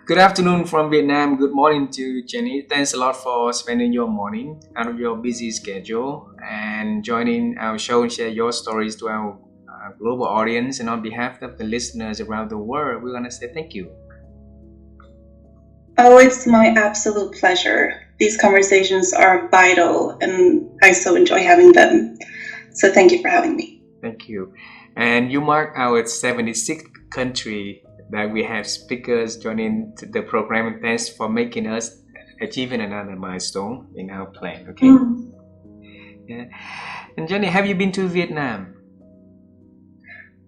Good afternoon from Vietnam. Good morning to Jenny. Thanks a lot for spending your morning out of your busy schedule and joining our show and share your stories to our global audience. And on behalf of the listeners around the world, we're going to say thank you. Oh, it's my absolute pleasure. These conversations are vital and I so enjoy having them. So thank you for having me. Thank you. And you mark our 76th country that we have speakers joining the program, and thanks for making us achieving another milestone in our plan. Okay. Yeah. And Jenny, have you been to Vietnam?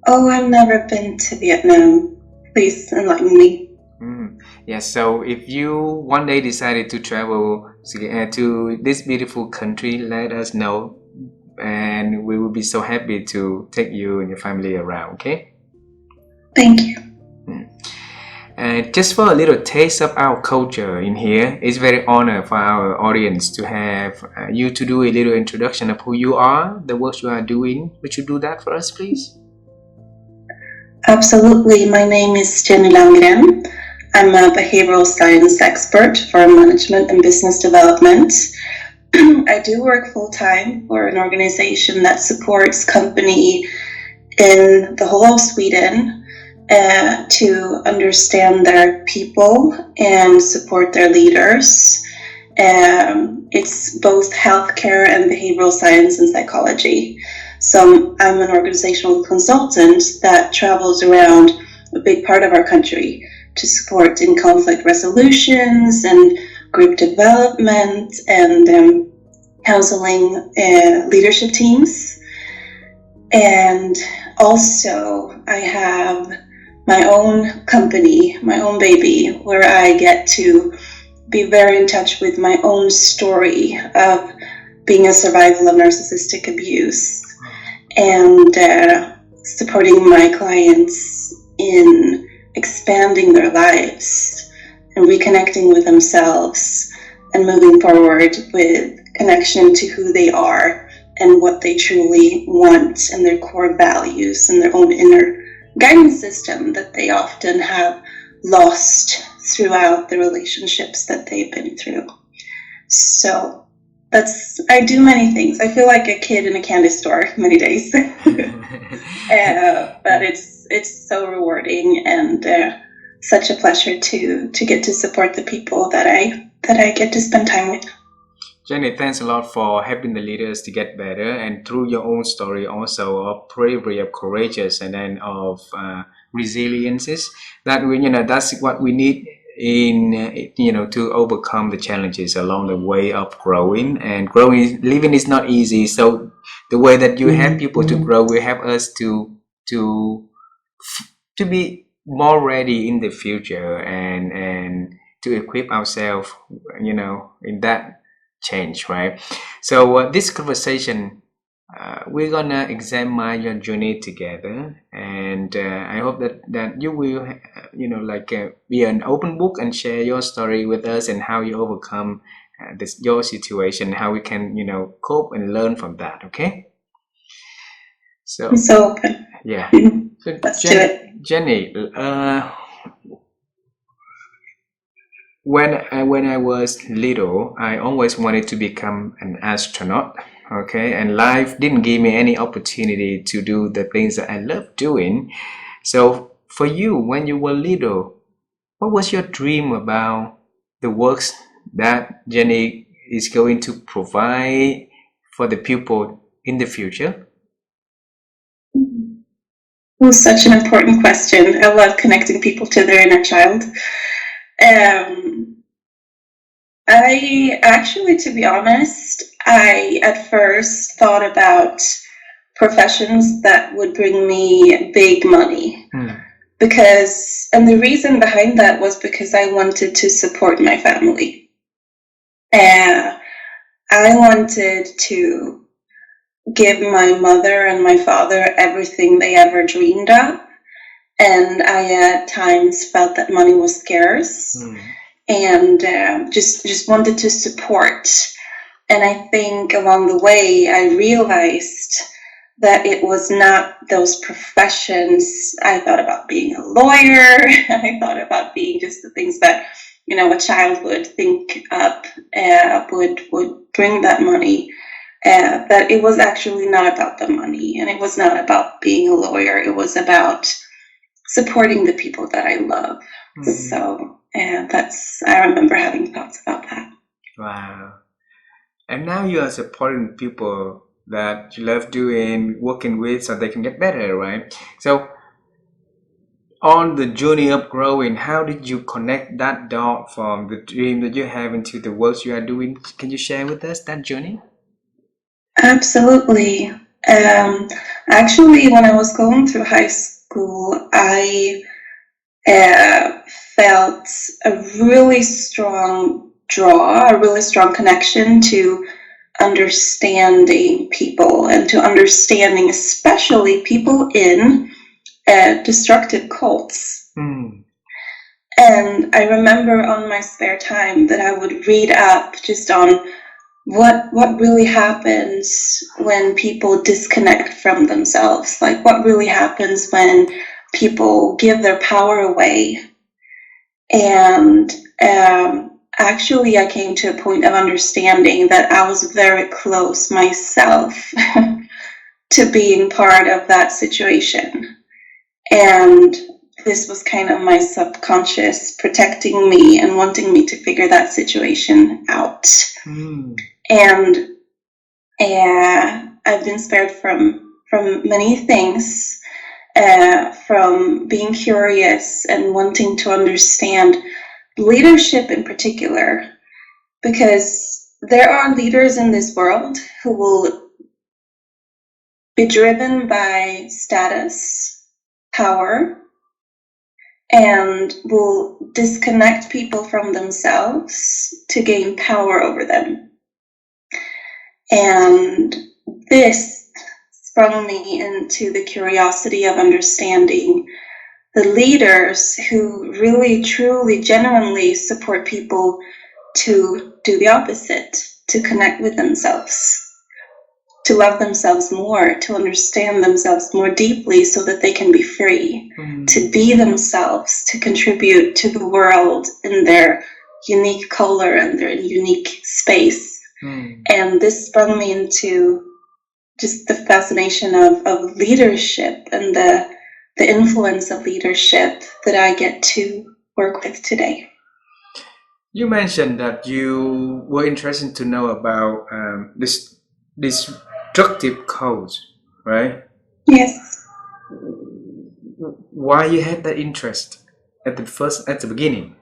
Oh, I've never been to Vietnam. Please enlighten me. Yeah, so if you one day decided to travel to this beautiful country, let us know, and we will be so happy to take you and your family around. Okay. Thank you. And just for a little taste of our culture in here, it's very honor for our audience to have you to do a little introduction of who you are, the work you are doing. Would you do that for us, please? Absolutely. My name is Jenny Landgren. I'm a behavioral science expert for management and business development. I do work full-time for an organization that supports company in the whole of Sweden to understand their people and support their leaders. It's both healthcare and behavioral science and psychology. So I'm an organizational consultant that travels around a big part of our country to support in conflict resolutions and group development and counseling leadership teams. And also I have my own company, my own baby, where I get to be very in touch with my own story of being a survivor of narcissistic abuse and supporting my clients in expanding their lives and reconnecting with themselves and moving forward with connection to who they are and what they truly want and their core values and their own inner guidance system that they often have lost throughout the relationships that they've been through. So I do many things. I feel like a kid in a candy store many days, but it's so rewarding and such a pleasure to get to support the people that I get to spend time with. Jenny, thanks a lot for helping the leaders to get better, and through your own story also of bravery, of courageous, and then of resiliences. That's what we need in to overcome the challenges along the way of growing. And living is not easy. So the way that you help people to grow will help us to be more ready in the future and to equip ourselves, in that change, right? So this conversation, we're gonna examine your journey together, and I hope that you will, be an open book and share your story with us and how you overcome your situation, how we can, cope and learn from that. Okay. So open. Yeah. So Let's do it. Jenny, when I was little, I always wanted to become an astronaut. Okay, and life didn't give me any opportunity to do the things that I love doing. So for you, when you were little, what was your dream about the works that Jenny is going to provide for the people in the future? Well, such an important question. I love connecting people to their inner child. I actually, to be honest, I at first thought about professions that would bring me big money. And the reason behind that was because I wanted to support my family. I wanted to give my mother and my father everything they ever dreamed of. And I at times felt that money was scarce and just wanted to support. And I think along the way, I realized that it was not those professions. I thought about being a lawyer. I thought about being just the things that, you know, a child would think up, would bring that money. That it was actually not about the money, and it was not about being a lawyer. It was about supporting the people that I love. So I remember having thoughts about that. Wow. And now you are supporting people that you love doing, working with, so they can get better, right? So on the journey of growing, how did you connect that dot from the dream that you have into the work you are doing? Can you share with us that journey? Absolutely. Actually, when I was going through high school, I felt a really strong draw, a really strong connection to understanding people, and to understanding especially people in destructive cults. And I remember on my spare time that I would read up just on what really happens when people disconnect from themselves, like what really happens when people give their power away. And actually I came to a point of understanding that I was very close myself to being part of that situation. And this was kind of my subconscious protecting me and wanting me to figure that situation out. And I've been spared from many things, from being curious and wanting to understand leadership in particular, because there are leaders in this world who will be driven by status, power, and will disconnect people from themselves to gain power over them. And this sprung me into the curiosity of understanding the leaders who really, truly, genuinely support people to do the opposite, to connect with themselves, to love themselves more, to understand themselves more deeply so that they can be free, to be themselves, to contribute to the world in their unique color and their unique space. And this sprung me into just the fascination of leadership and the influence of leadership that I get to work with today. You mentioned that you were interested to know about this destructive code, right? Yes. Why you had that interest at the beginning?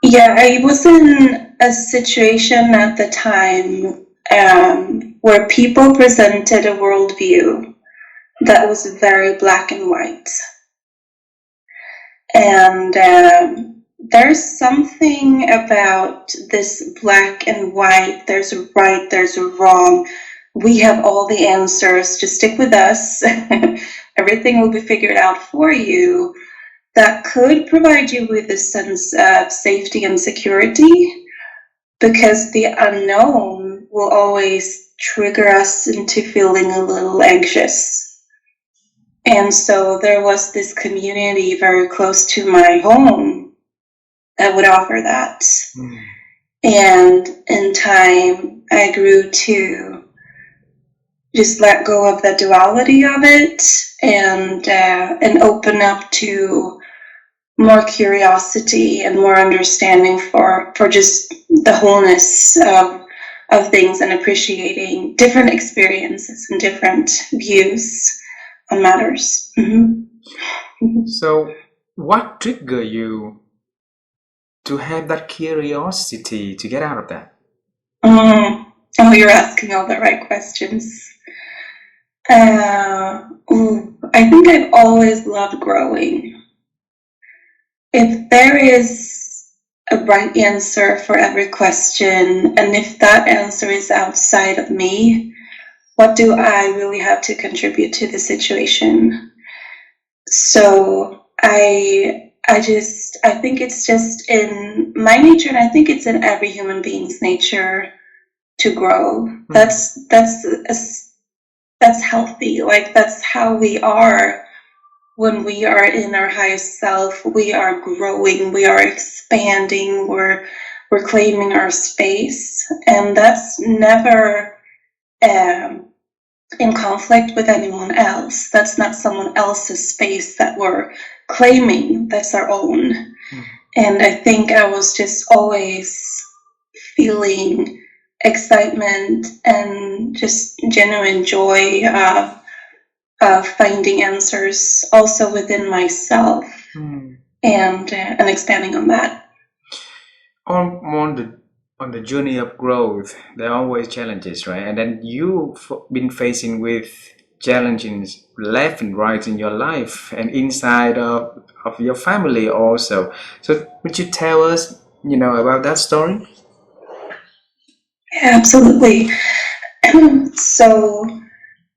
Yeah, I was in a situation at the time where people presented a worldview that was very black and white. And there's something about this black and white, there's a right, there's a wrong, we have all the answers, just stick with us, everything will be figured out for you, that could provide you with a sense of safety and security, because the unknown will always trigger us into feeling a little anxious. And so there was this community very close to my home that would offer that. And in time, I grew to just let go of the duality of it and open up to more curiosity and more understanding for just the wholeness of things, and appreciating different experiences and different views on matters. So what triggered you to have that curiosity to get out of that? Oh, you're asking all the right questions. I think I've always loved growing. If there is a right answer for every question, and if that answer is outside of me, what do I really have to contribute to the situation? So I think it's just in my nature, and I think it's in every human being's nature, to grow. That's healthy. Like, that's how we are when we are in our highest self. We are growing, we are expanding, we're claiming our space, and that's never in conflict with anyone else. That's not someone else's space that we're claiming, that's our own. And I think I was just always feeling excitement and just genuine joy of finding answers also within myself, and expanding on that. On the journey of growth, there are always challenges, right? And then you've been facing with challenges left and right in your life and inside of your family also. So would you tell us, about that story? Yeah, absolutely. So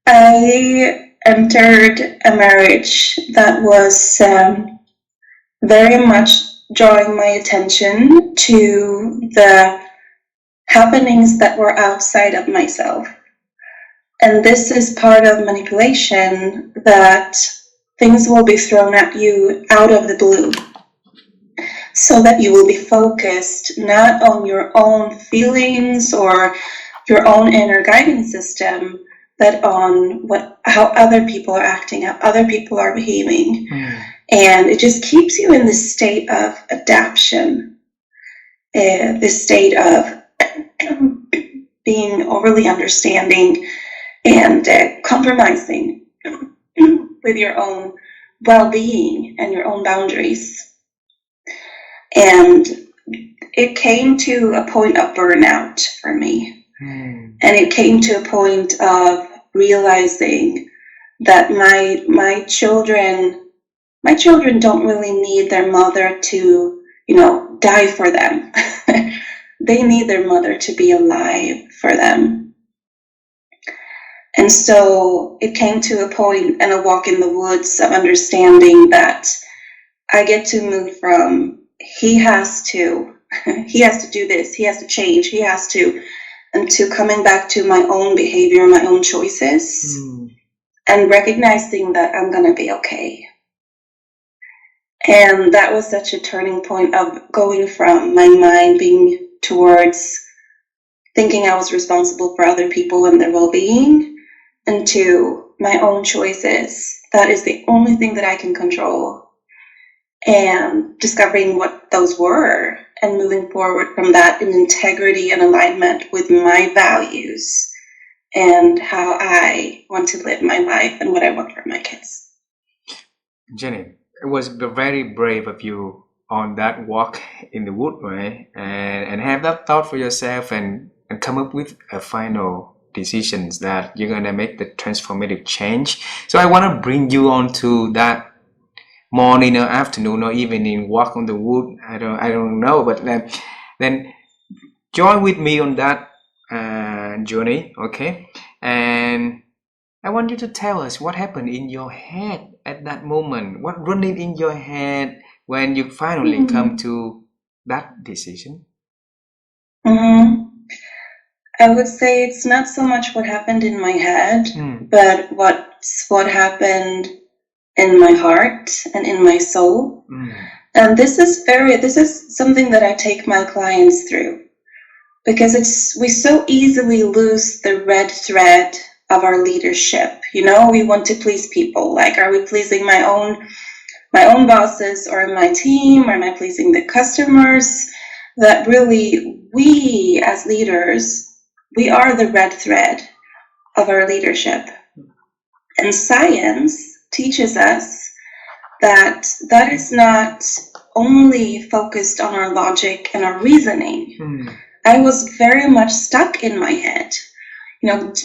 I entered a marriage that was very much drawing my attention to the happenings that were outside of myself. And this is part of manipulation, that things will be thrown at you out of the blue, so that you will be focused not on your own feelings or your own inner guidance system, but on how other people are acting, how other people are behaving. And it just keeps you in this state of adaptation, this state of being overly understanding and compromising with your own well-being and your own boundaries. And it came to a point of burnout for me. And it came to a point of realizing that my children don't really need their mother to, die for them. They need their mother to be alive for them. And so it came to a point and a walk in the woods of understanding that I get to move from he has to do this, he has to change, and to coming back to my own behavior, my own choices, and recognizing that I'm gonna be okay. And that was such a turning point of going from my mind being towards thinking I was responsible for other people and their well-being, into my own choices. That is the only thing that I can control. And discovering what those were and moving forward from that in integrity and alignment with my values and how I want to live my life and what I want for my kids. Jenny, it was very brave of you on that walk in the wood, right? And have that thought for yourself and come up with a final decisions that you're gonna make the transformative change. So I want to bring you on to that morning or afternoon or evening walk on the wood. I don't know, but then join with me on that journey, okay? And I want you to tell us what happened in your head at that moment. What running in your head when you finally come to that decision? I would say it's not so much what happened in my head, but what happened in my heart and in my soul. And this is something that I take my clients through, because we so easily lose the red thread of our leadership. We want to please people. Like, are we pleasing my own bosses or my team? Or am I pleasing the customers? That really, we as leaders, we are the red thread of our leadership. And science teaches us that is not only focused on our logic and our reasoning. I was very much stuck in my head,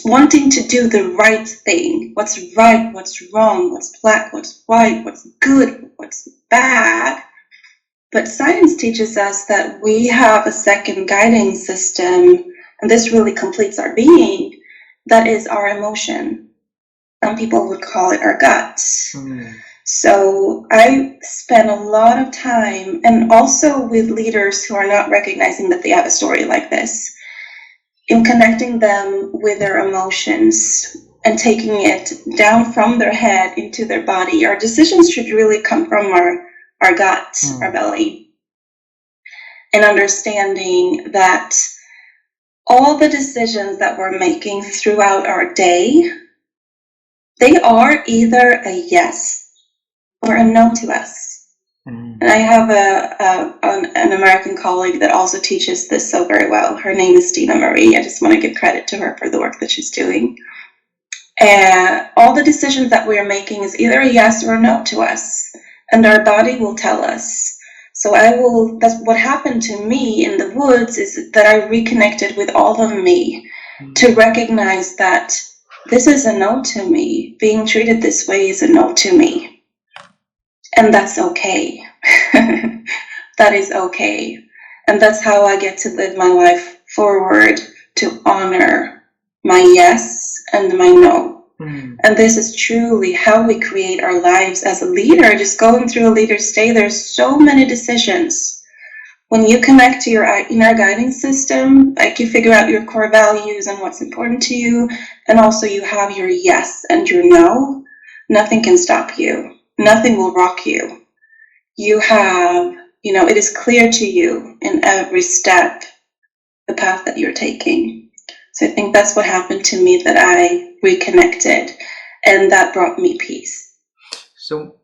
wanting to do the right thing. What's right, what's wrong, what's black, what's white, what's good, what's bad. But science teaches us that we have a second guiding system, and this really completes our being, that is our emotion. Some people would call it our guts. So I spent a lot of time, and also with leaders who are not recognizing that they have a story like this, in connecting them with their emotions and taking it down from their head into their body. Our decisions should really come from our gut, our belly, and understanding that all the decisions that we're making throughout our day, they are either a yes or a no to us. And I have an American colleague that also teaches this so very well. Her name is Dina Marie. I just want to give credit to her for the work that she's doing. All the decisions that we're making is either a yes or a no to us, and our body will tell us. So that's what happened to me in the woods, is that I reconnected with all of me to recognize that this is a no to me. Being treated this way is a no to me. And that's okay. That is okay. And that's how I get to live my life forward, to honor my yes and my no. And this is truly how we create our lives as a leader. Just going through a leader's day, there's so many decisions. When you connect to your inner guiding system, like you figure out your core values and what's important to you, and also you have your yes and your no, nothing can stop you. Nothing will rock you. You have, it is clear to you in every step the path that you're taking. So I think that's what happened to me, that I reconnected, and that brought me peace. So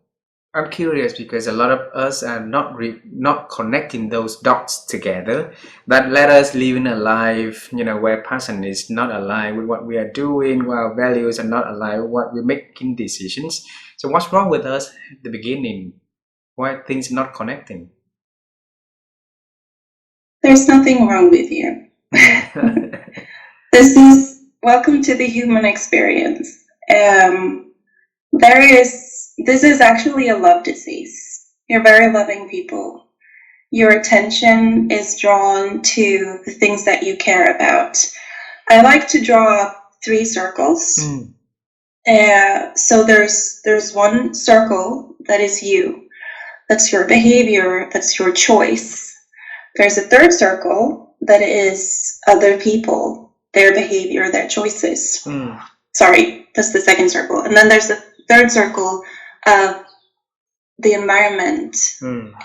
I'm curious, because a lot of us are not connecting those dots together, that let us live in a life, where passion is not aligned with what we are doing, where our values are not aligned with what we're making decisions. So what's wrong with us at the beginning? Why things are not connecting? There's nothing wrong with you. Welcome to the human experience. This is actually a love disease. You're very loving people. Your attention is drawn to the things that you care about. I like to draw 3 circles. So there's one circle that is you. That's your behavior. That's your choice. There's a 3rd circle that is other people, their behavior, their choices. Sorry, that's the 2nd circle. And then there's the 3rd circle of the environment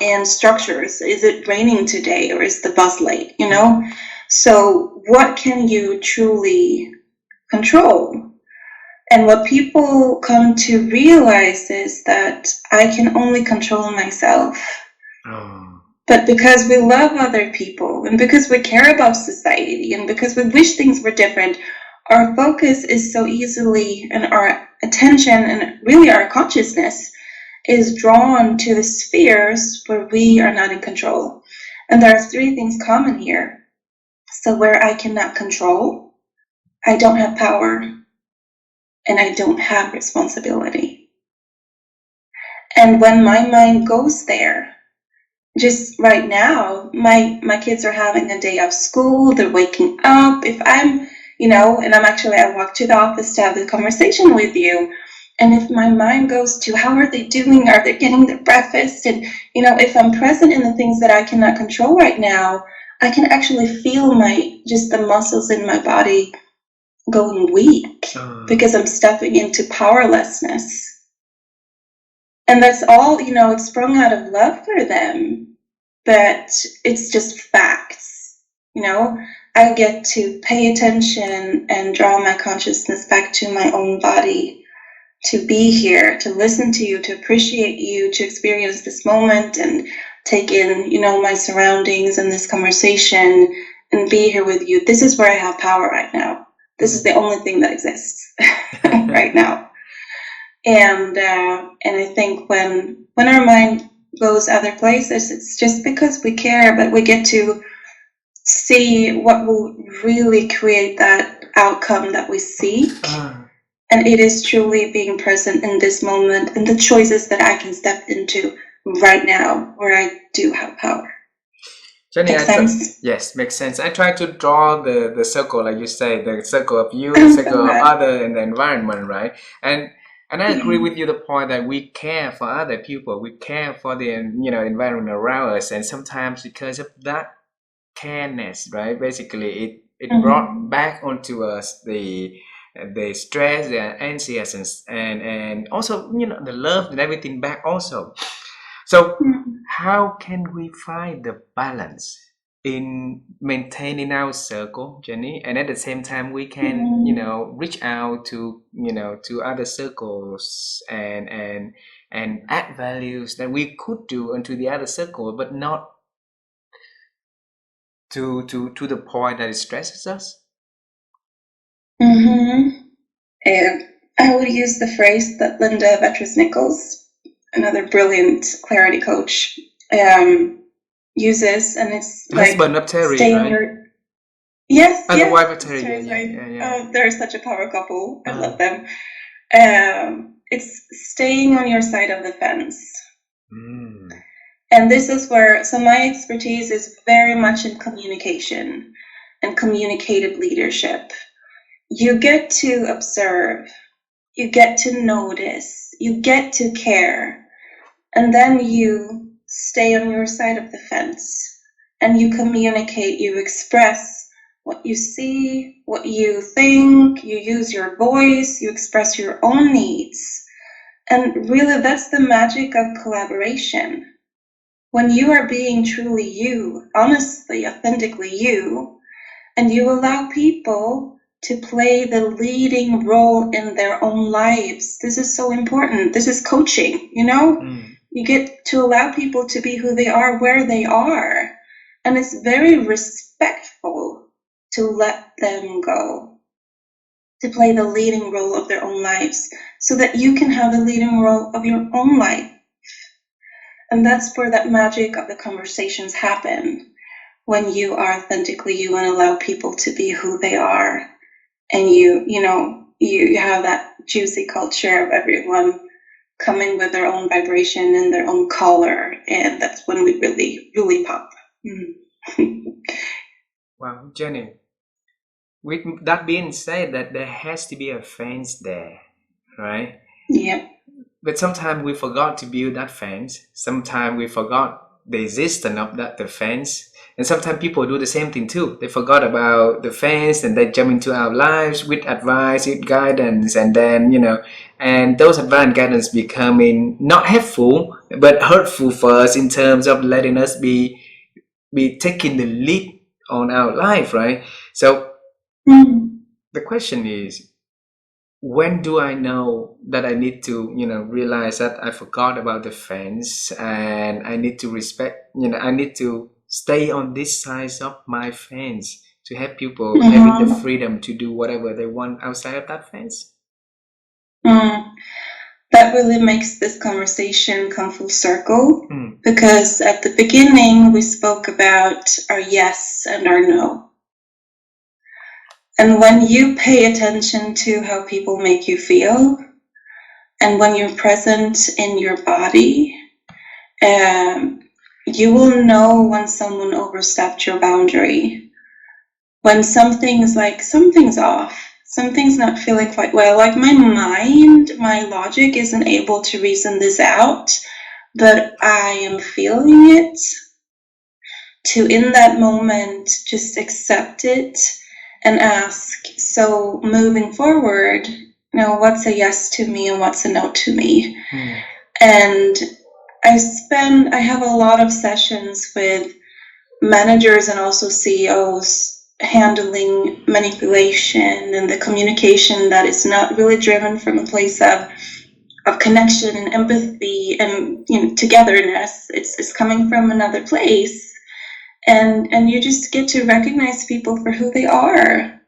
and structures. Is it raining today, or is the bus late? So what can you truly control? And what people come to realize is that I can only control myself. But because we love other people, and because we care about society, and because we wish things were different, our focus is so easily, and our attention, and really our consciousness, is drawn to the spheres where we are not in control. And there are 3 things common here. So where I cannot control, I don't have power, and I don't have responsibility. And when my mind goes there, just right now, my kids are having a day of school, they're waking up. If I'm, I walked to the office to have the conversation with you, and if my mind goes to how are they doing, are they getting their breakfast, and if I'm present in the things that I cannot control right now, I can actually feel the muscles in my body going weak, because I'm stepping into powerlessness. And that's all, it's sprung out of love for them, but it's just facts. I get to pay attention and draw my consciousness back to my own body, to be here, to listen to you, to appreciate you, to experience this moment and take in, my surroundings and this conversation and be here with you. This is where I have power right now. This is the only thing that exists right now. And I think when our mind goes other places, it's just because we care, but we get to see what will really create that outcome that we seek. And it is truly being present in this moment and the choices that I can step into right now, where I do have power. Jenny, makes sense? Yes, makes sense. I try to draw the circle, like you say, the circle of you, the circle of other, and the environment, right? And I agree with you, the point that we care for other people, we care for the environment around us, and sometimes because of that careness, right? Basically, it brought back onto us the stress, the anxiousness, and also, you know, the love and everything back also. So how can we find the balance in maintaining our circle, Jenny, and at the same time we can, you know, reach out to, you know, to other circles and add values that we could do into the other circle, but not to the point that it stresses us? I would use the phrase that Linda Vetras-Nichols, another brilliant clarity coach, uses, and it's husband like of Terry, stay right? in your yes, And yes, the wife of Terry, Terry's right. yeah. They're such a power couple. I love them. It's staying on your side of the fence. And this is where, so my expertise is very much in communication and communicative leadership. You get to observe, you get to notice, you get to care, and then you stay on your side of the fence and you communicate, you express what you see, what you think, you use your voice, you express your own needs. And really, that's the magic of collaboration. When you are being truly you, honestly, authentically you, and you allow people to play the leading role in their own lives. This is so important. This is coaching, you know? You get to allow people to be who they are, where they are. And it's very respectful to let them go, to play the leading role of their own lives, so that you can have the leading role of your own life. And that's where that magic of the conversations happen, when you are authentically you and allow people to be who they are. And you have that juicy culture of everyone coming with their own vibration and their own color, and that's when we really, really pop. Wow, Jenny. With that being said, that there has to be a fence there, right? Yep. But sometimes we forgot to build that fence. Sometimes we forgot the existence of that fence. And sometimes people do the same thing too. They forgot about the fence and they jump into our lives with advice, with guidance, and then, you know, and those advice and guidance becoming not helpful but hurtful for us in terms of letting us be taking the lead on our life, right? So the question is, when do I know that I need to, you know, realize that I forgot about the fence and I need to respect, you know, I need to stay on this side of my fence to have people having the freedom to do whatever they want outside of that fence? That really makes this conversation come full circle, because at the beginning we spoke about our yes and our no. And when you pay attention to how people make you feel, and when you're present in your body, you will know when someone overstepped your boundary. When something's off, something's not feeling quite well. Like my mind, my logic isn't able to reason this out, but I am feeling it. To, in that moment, just accept it and ask, so moving forward, you know, what's a yes to me and what's a no to me? And I have a lot of sessions with managers and also CEOs handling manipulation and the communication that is not really driven from a place of connection and empathy and, you know, togetherness. It's coming from another place. And you just get to recognize people for who they are.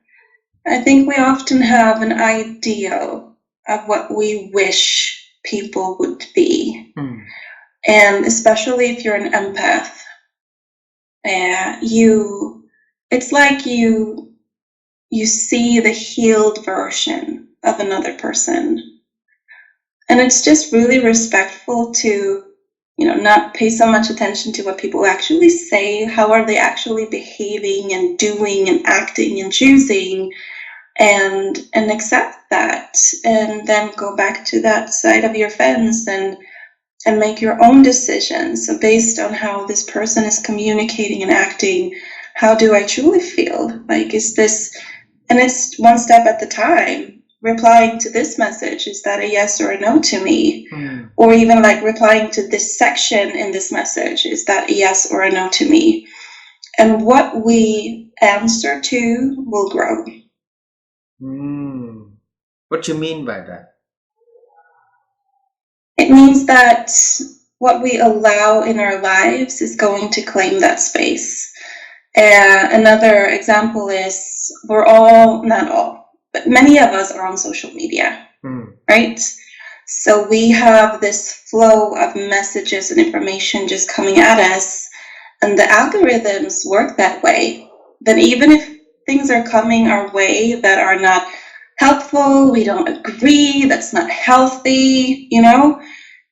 I think we often have an ideal of what we wish people would be. And especially if you're an empath, it's like you see the healed version of another person. And it's just really respectful to, you know, not pay so much attention to what people actually say. How are they actually behaving and doing and acting and choosing, and accept that, and then go back to that side of your fence and make your own decisions. So based on how this person is communicating and acting, how do I truly feel? Like, is this, and it's one step at the time. Replying to this message, is that a yes or a no to me? Or even like replying to this section in this message, is that a yes or a no to me? And what we answer to will grow. What do you mean by that? It means that what we allow in our lives is going to claim that space. Another example is, we're all, not all, but many of us are on social media, right? So we have this flow of messages and information just coming at us, and the algorithms work that way. Then even if things are coming our way that are not helpful, we don't agree, that's not healthy, you know,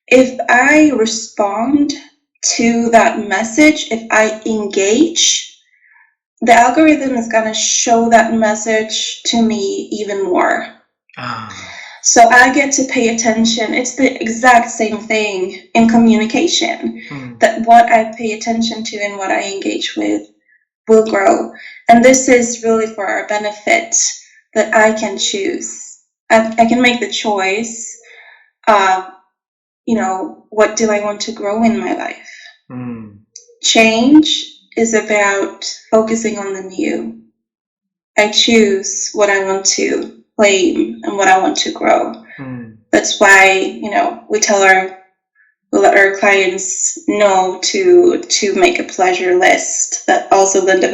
if I respond to that message, if I engage, the algorithm is going to show that message to me even more. So I get to pay attention. It's the exact same thing in communication, that what I pay attention to and what I engage with will grow. And this is really for our benefit, that I can choose. I can make the choice of, you know, what do I want to grow in my life? Change is about focusing on the new. I choose what I want to claim and what I want to grow. That's why, you know, we let our clients know to make a pleasure list that also Linda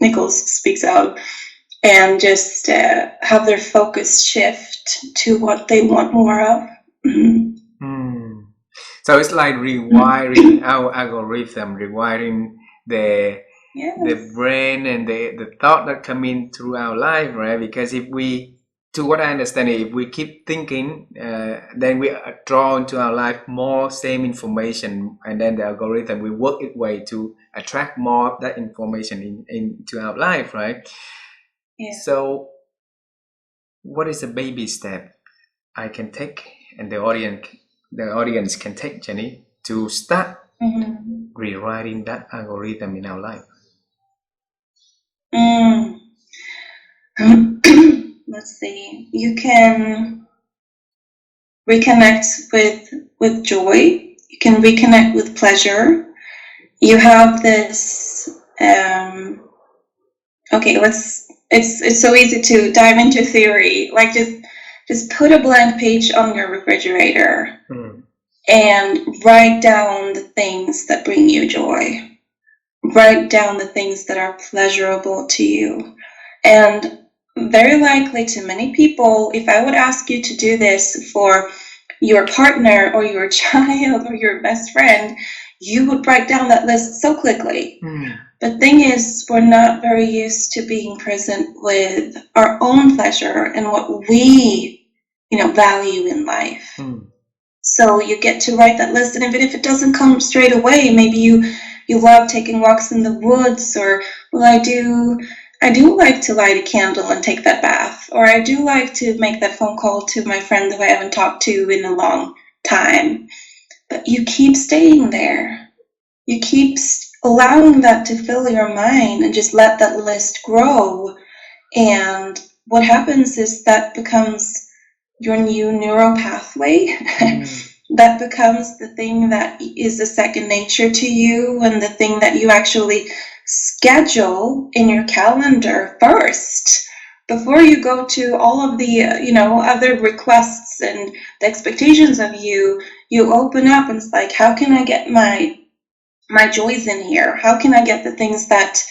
Nichols speaks of, and just have their focus shift to what they want more of. So it's like rewiring our algorithm, rewiring the brain and the thought that come in through our life, right? Because if we, to what I understand, if we keep thinking, then we are drawn to our life more same information, and then the algorithm will work its way to attract more of that information into our life, right? So what is a baby step I can take, and the audience can take, Jenny, to start rewriting that algorithm in our life? Let's see. You can reconnect with joy. You can reconnect with pleasure. You have this. Okay, it's so easy to dive into theory. Like just put a blank page on your refrigerator and write down the things that bring you joy. Write down the things that are pleasurable to you. And very likely to many people, if I would ask you to do this for your partner or your child or your best friend, you would write down that list so quickly. But the thing is, we're not very used to being present with our own pleasure and what we, you know, value in life. So you get to write that list, and even if it doesn't come straight away, maybe you love taking walks in the woods, or, well, I do like to light a candle and take that bath, or I do like to make that phone call to my friend who I haven't talked to in a long time. But you keep staying there. You keep allowing that to fill your mind, and just let that list grow. And what happens is that becomes your new neural pathway. That becomes the thing that is a second nature to you, and the thing that you actually schedule in your calendar first, before you go to all of the other requests and the expectations of you. You open up, and it's like, how can I get my joys in here? How can I get the things that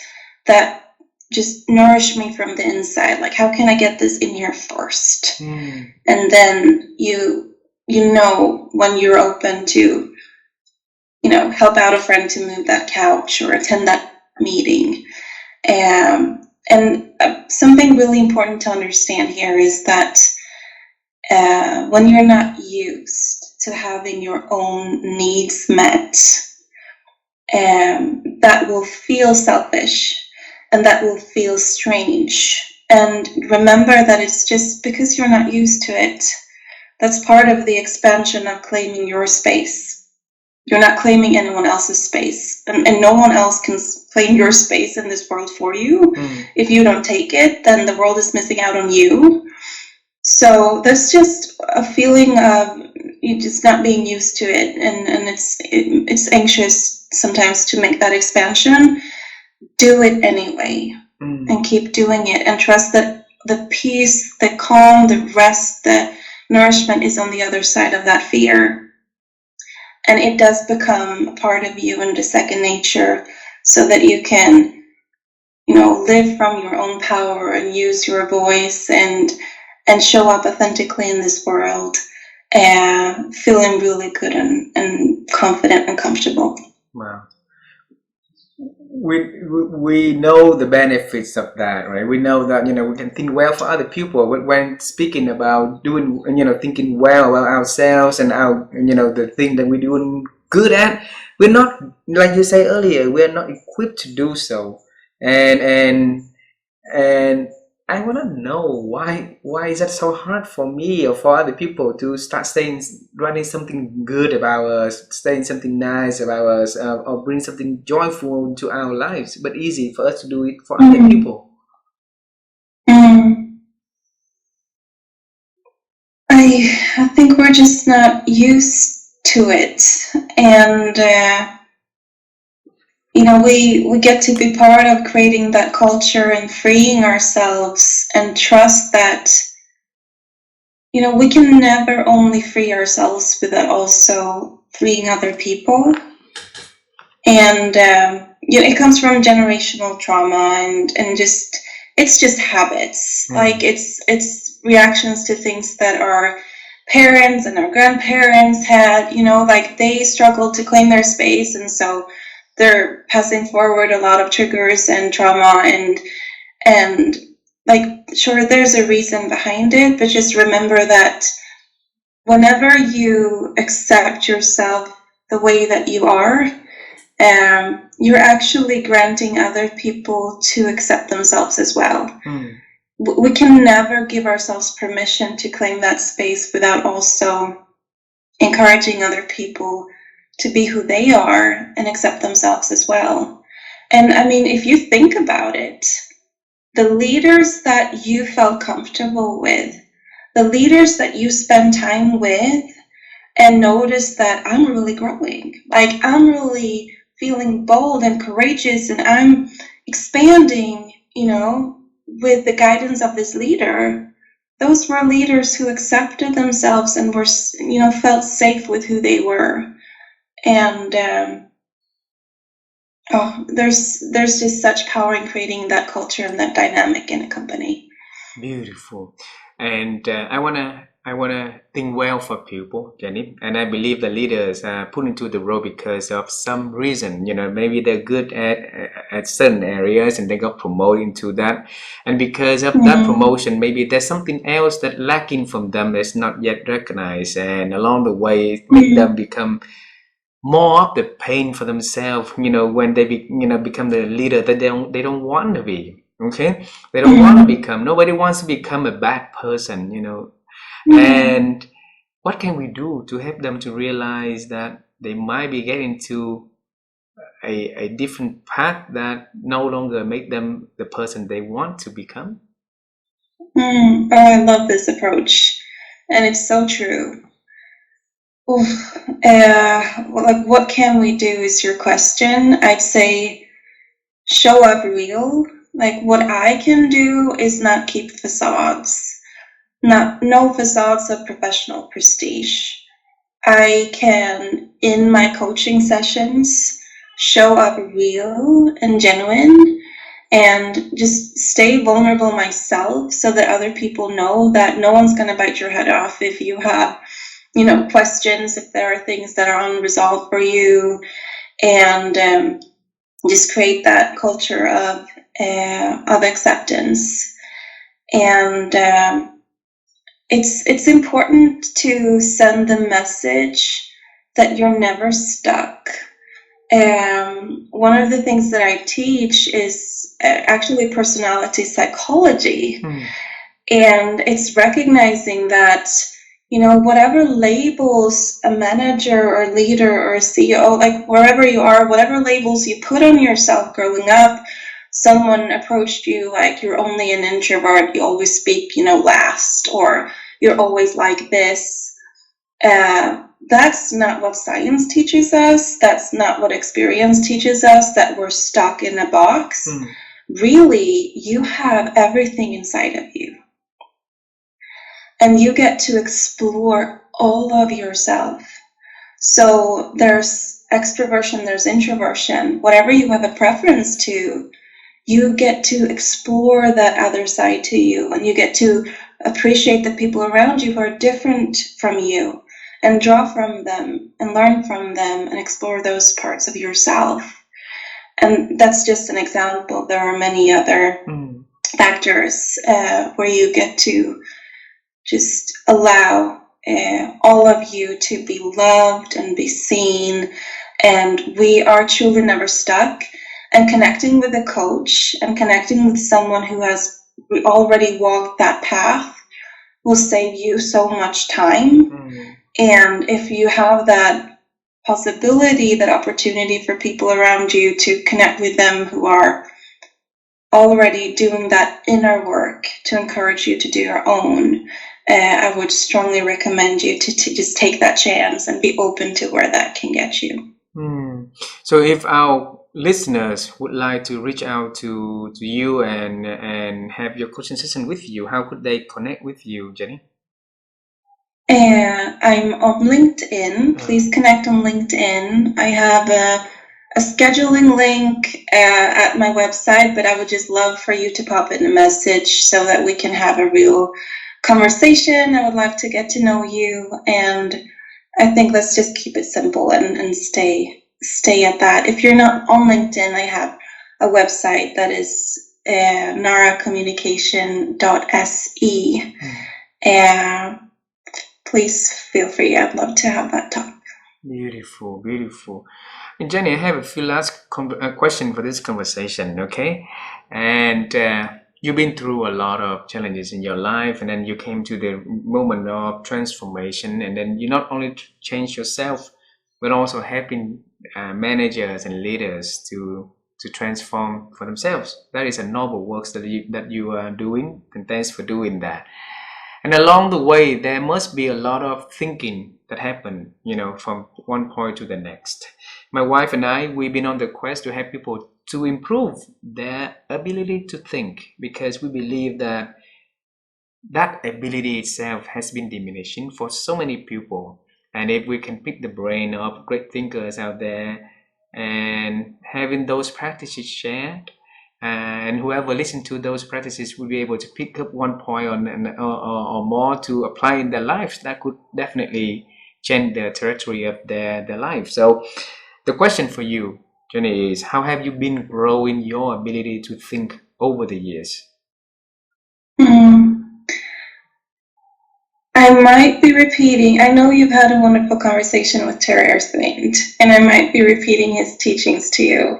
just nourish me from the inside? Like, how can I get this in here first? And then you know when you're open to, help out a friend to move that couch or attend that meeting. And something really important to understand here is that when you're not used to having your own needs met, that will feel selfish, and that will feel strange. And remember that it's just because you're not used to it. That's part of the expansion of claiming your space. You're not claiming anyone else's space, and no one else can claim your space in this world for you. If you don't take it, then the world is missing out on you. So there's just a feeling of you just not being used to it, and it's anxious sometimes to make that expansion. Do it anyway, and keep doing it, and trust that the peace, the calm, the rest, the nourishment is on the other side of that fear. And it does become a part of you and a second nature, so that you can, live from your own power and use your voice and show up authentically in this world, feeling really good and confident and comfortable. Wow. We know the benefits of that, right? We know that we can think well for other people when speaking about doing, thinking well about ourselves and our the thing that we're doing good at. We're not, like you say earlier, we're not equipped to do so, and I want to know why is that so hard for me or for other people to start writing something good about us, saying something nice about us, or bring something joyful to our lives, but easy for us to do it for other people. I think we're just not used to it, and we get to be part of creating that culture and freeing ourselves, and trust that we can never only free ourselves without also freeing other people. And it comes from generational trauma and just it's just habits. Like it's reactions to things that our parents and our grandparents had, like they struggled to claim their space, and so they're passing forward a lot of triggers and trauma, and like, sure, there's a reason behind it, but just remember that whenever you accept yourself the way that you are, you're actually granting other people to accept themselves as well. We can never give ourselves permission to claim that space without also encouraging other people to be who they are and accept themselves as well. And I mean, if you think about it, the leaders that you felt comfortable with, the leaders that you spend time with and notice that I'm really growing, like I'm really feeling bold and courageous, and I'm expanding, with the guidance of this leader. Those were leaders who accepted themselves and were, felt safe with who they were. And there's just such power in creating that culture and that dynamic in a company. Beautiful. And I wanna think well for people, Jenny, and I believe the leaders are put into the role because of some reason. Maybe they're good at certain areas and they got promoted into that, and because of that promotion, maybe there's something else that lacking from them that's not yet recognized, and along the way, make them become more of the pain for themselves. When they become the leader that they don't want to be. Okay, they don't want to become. Nobody wants to become a bad person. And what can we do to help them to realize that they might be getting to a different path that no longer make them the person they want to become? Oh, I love this approach, and it's so true. Like, what can we do is your question. I'd say show up real. Like, what I can do is not keep facades. No facades of professional prestige. I can, in my coaching sessions, show up real and genuine and just stay vulnerable myself, so that other people know that no one's going to bite your head off if you have, questions, if there are things that are unresolved for you, and just create that culture of acceptance. And it's important to send the message that you're never stuck. One of the things that I teach is actually personality psychology, and it's recognizing that whatever labels a manager or leader or a CEO, like wherever you are, whatever labels you put on yourself growing up, someone approached you like you're only an introvert, you always speak, last, or you're always like this. That's not what science teaches us. That's not what experience teaches us, that we're stuck in a box. Really, you have everything inside of you. And you get to explore all of yourself. So there's extroversion, there's introversion, whatever you have a preference to, you get to explore that other side to you, and you get to appreciate the people around you who are different from you, and draw from them and learn from them and explore those parts of yourself. And that's just an example. There are many other factors where you get to just allow all of you to be loved and be seen. And we are truly never stuck. And connecting with a coach and connecting with someone who has already walked that path will save you so much time. And if you have that possibility, that opportunity for people around you to connect with them who are already doing that inner work to encourage you to do your own, I would strongly recommend you to just take that chance and be open to where that can get you. So if our listeners would like to reach out to you and have your coaching session with you, how could they connect with you, Jenny? I'm on LinkedIn. Please connect on LinkedIn. I have a scheduling link at my website, but I would just love for you to pop in a message so that we can have a real conversation. I would love to get to know you, and I think let's just keep it simple and stay at that. If you're not on LinkedIn, I have a website that is NARA Communication.se. Please feel free. I'd love to have that talk. Beautiful, beautiful. And Jenny, I have a few last question for this conversation, okay? And you've been through a lot of challenges in your life, and then you came to the moment of transformation, and then you not only change yourself, but also helping managers and leaders to transform for themselves. That is a noble work that you are doing, and thanks for doing that. And along the way, there must be a lot of thinking that happen, from one point to the next. My wife and I, we've been on the quest to help people to improve their ability to think, because we believe that ability itself has been diminishing for so many people. And if we can pick the brain of great thinkers out there and having those practices shared, and whoever listens to those practices will be able to pick up one point or more to apply in their lives, that could definitely change the trajectory of their life. So the question for you, Jenny, is how have you been growing your ability to think over the years? I might be repeating, I know you've had a wonderful conversation with Terry Earthwind, and I might be repeating his teachings to you.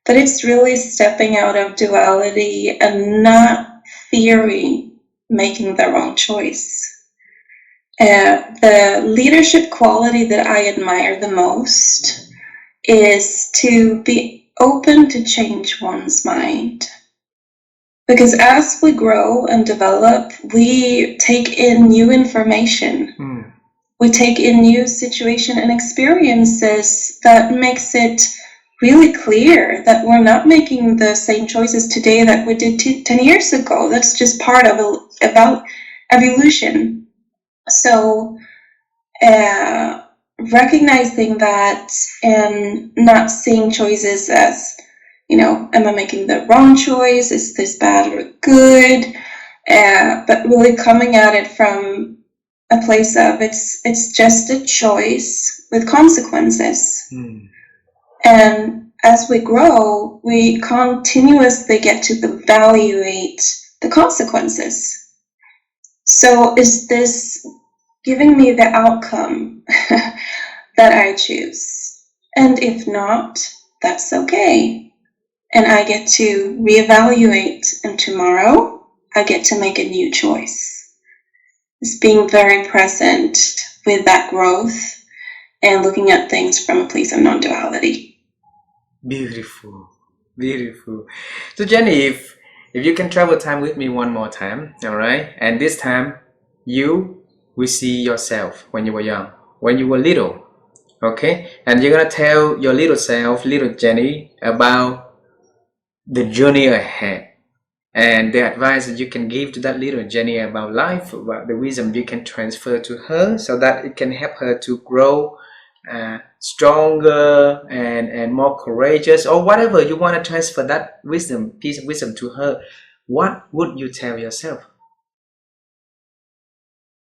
But it's really stepping out of duality and not fearing making the wrong choice. The leadership quality that I admire the most is to be open to change one's mind. Because as we grow and develop, we take in new information. We take in new situation and experiences that makes it really clear that we're not making the same choices today that we did 10 years ago. That's just part of evolution. So recognizing that and not seeing choices as, am I making the wrong choice? Is this bad or good? But really coming at it from a place of it's just a choice with consequences. And as we grow, we continuously get to evaluate the consequences. So is this giving me the outcome that I choose? And if not, that's okay. And I get to reevaluate, and tomorrow I get to make a new choice. is being very present with that growth and looking at things from a place of non-duality. Beautiful, beautiful. So Jenny, if you can travel time with me one more time, all right, and this time you will see yourself when you were young, when you were little, okay, and you're gonna tell your little self, little Jenny, about the journey ahead and the advice that you can give to that little Jenny about life, about the wisdom you can transfer to her so that it can help her to grow stronger and more courageous, or whatever you want to transfer that wisdom, piece of wisdom to her. What would you tell yourself?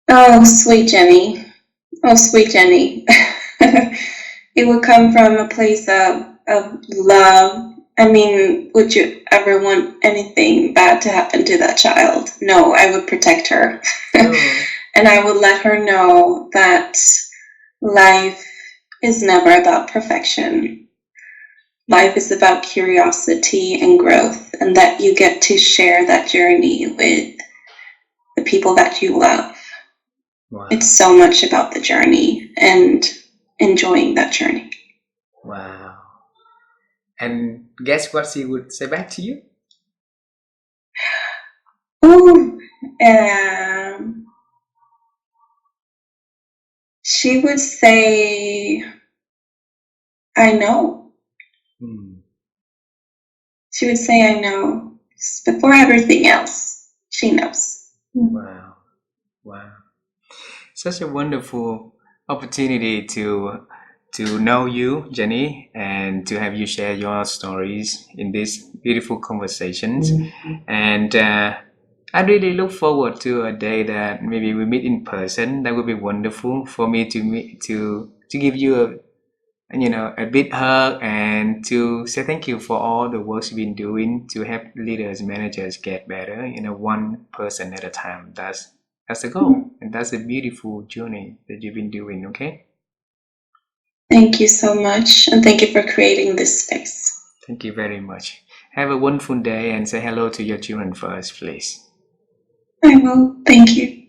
Oh, sweet Jenny. Oh, sweet Jenny. It would come from a place of love. I mean, would you ever want anything bad to happen to that child? No, I would protect her. And I would let her know that life is never about perfection. Life is about curiosity and growth, and that you get to share that journey with the people that you love. Wow. It's so much about the journey and enjoying that journey. Wow. And guess what she would say back to you? Oh, she would say, I know. She would say, I know. Before everything else, she knows. Wow. Wow. Such a wonderful opportunity to know you, Jenny, and to have you share your stories in these beautiful conversations. And I really look forward to a day that maybe we meet in person. That would be wonderful for me to give you a big hug and to say thank you for all the work you've been doing to help leaders, managers get better, one person at a time. That's the goal, and that's a beautiful journey that you've been doing. Okay. Thank you so much, and thank you for creating this space. Thank you very much. Have a wonderful day and say hello to your children first, please. I will. Thank you.